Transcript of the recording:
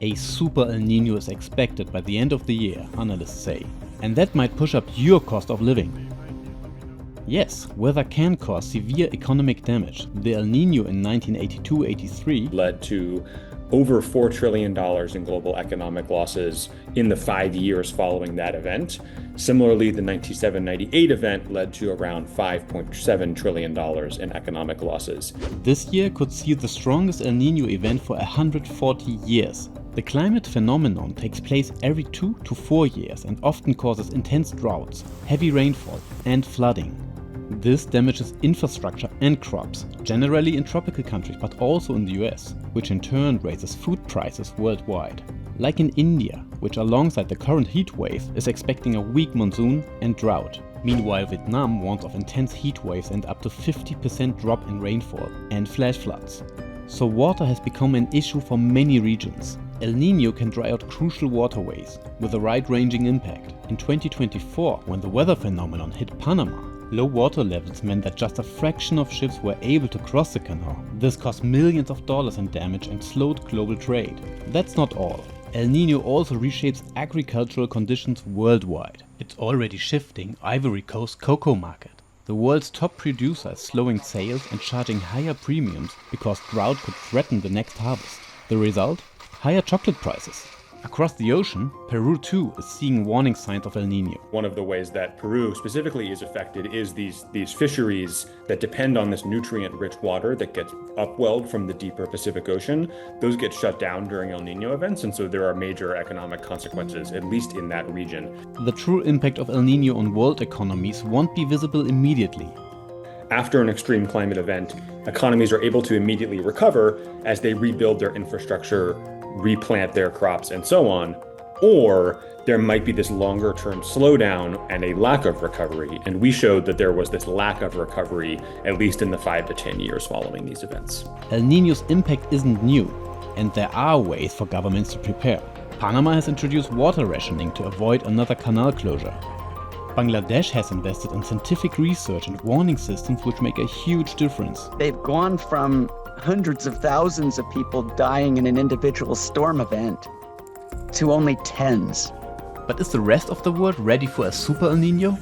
A super El Nino is expected by the end of the year, analysts say, and that might push up your cost of living. Yes, weather can cause severe economic damage. The El Nino in 1982-83 led to over $4 trillion in global economic losses in the 5 years following that event. Similarly, the 97-98 event led to around $5.7 trillion in economic losses. This year could see the strongest El Nino event for 140 years. The climate phenomenon takes place every 2 to 4 years and often causes intense droughts, heavy rainfall, and flooding. This damages infrastructure and crops, generally in tropical countries but also in the US, which in turn raises food prices worldwide. Like in India, which alongside the current heat wave is expecting a weak monsoon and drought. Meanwhile, Vietnam warns of intense heat waves and up to 50% drop in rainfall and flash floods. So water has become an issue for many regions. El Nino can dry out crucial waterways, with a wide-ranging impact. In 2024, when the weather phenomenon hit Panama, low water levels meant that just a fraction of ships were able to cross the canal. This cost millions of dollars in damage and slowed global trade. That's not all. El Nino also reshapes agricultural conditions worldwide. It's already shifting Ivory Coast cocoa market. The world's top producer is slowing sales and charging higher premiums because drought could threaten the next harvest. The result? Higher chocolate prices. Across the ocean, Peru too is seeing warning signs of El Nino. One of the ways that Peru specifically is affected is these fisheries that depend on this nutrient-rich water that gets upwelled from the deeper Pacific Ocean. Those get shut down during El Nino events, and so there are major economic consequences, at least in that region. The true impact of El Nino on world economies won't be visible immediately. After an extreme climate event, economies are able to immediately recover as they rebuild their infrastructure, replant their crops, and so on. Or there might be this longer-term slowdown and a lack of recovery. And we showed that there was this lack of recovery, at least in the 5 to 10 years following these events. El Nino's impact isn't new, and there are ways for governments to prepare. Panama has introduced water rationing to avoid another canal closure. Bangladesh has invested in scientific research and warning systems which make a huge difference. They've gone from hundreds of thousands of people dying in an individual storm event to only tens. But is the rest of the world ready for a super El Nino?